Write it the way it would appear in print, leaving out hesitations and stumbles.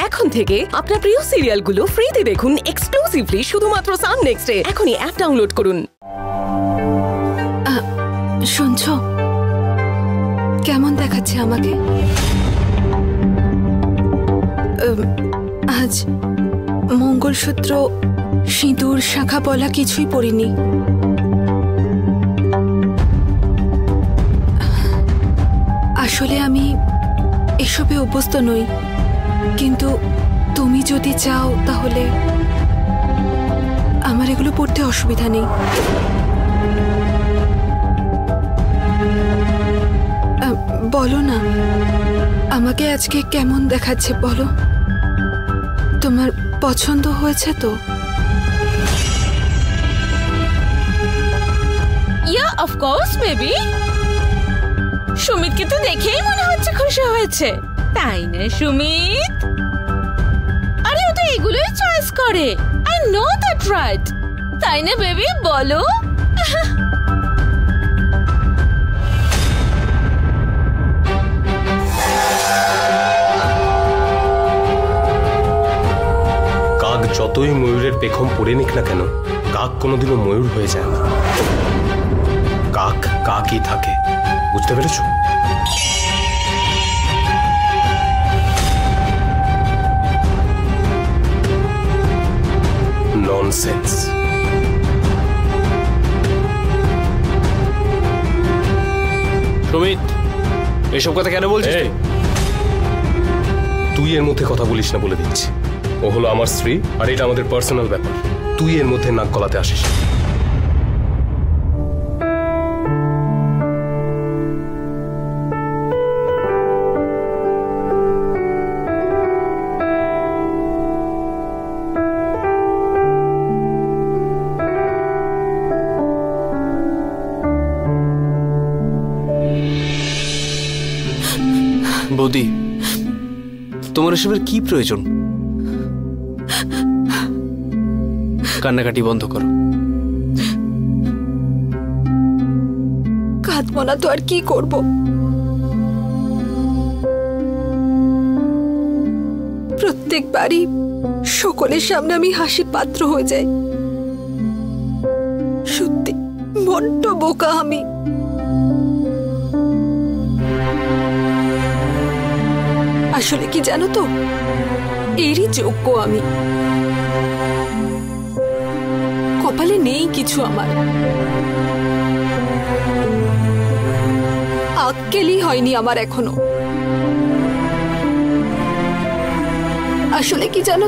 এখন থেকে আপনার প্রিয় সিরিয়ালগুলো ফ্রিতে দেখুন এক্সক্লুসিভলি শুধুমাত্র সান নেক্সটে। এখনই অ্যাপ ডাউনলোড করুন। শুনছো কেমন দেখাচ্ছে আমাকে? আজ মঙ্গলসূত্র, সিঁদুর, শাখা পলা কিছুই পরিনি। আসলে আমি এসবে অভ্যস্ত নই, কিন্তু তুমি যদি চাও তাহলে আমার এগুলো পড়তে অসুবিধা নেই। বলো না, আমাকে আজকে কেমন দেখাচ্ছে বলো? তোমার পছন্দ হয়েছে তো? ইয়া অফ কোর্স বেবি। সুমিতকে তো দেখেই মনে হচ্ছে খুশি হয়েছে, তাই না সুমিত? আরে ও তো এগুলোই চয়েস করে, আই নো দ্যাট রাইট, তাই না বেবি বলো? কাক যতই ময়ূরের পেখম পরে নিক না কেন, কাক কোনোদিনও ময়ূর হয়ে যায় না। কাক কাকই থাকে, বুঝতে পেরেছো? ননসেন্স। সুমিত, এসব কথা কেন বলছিস? তুই এর মধ্যে কথা বলিস না বলে দিচ্ছি। ও হলো আমার স্ত্রী, আর এটা আমাদের পার্সোনাল ব্যাপার। তুই এর মধ্যে নাক গলাতে আসিস। বৌদি, তোমার এসবের কি প্রয়োজন? কান্নাকাটি বন্ধ করো। কাঁদবো না তো আর কি করব? প্রত্যেকবারই সকলের সামনে আমি হাসির পাত্র হয়ে যাই। সত্যি বড্ড বোকা আমি। আসলে কি জানো তো, এরই যোগ্য আমি। কপালে নেই কিছু আমার, আক্কেলই হয়নি আমার এখনো। আসলে কি জানো,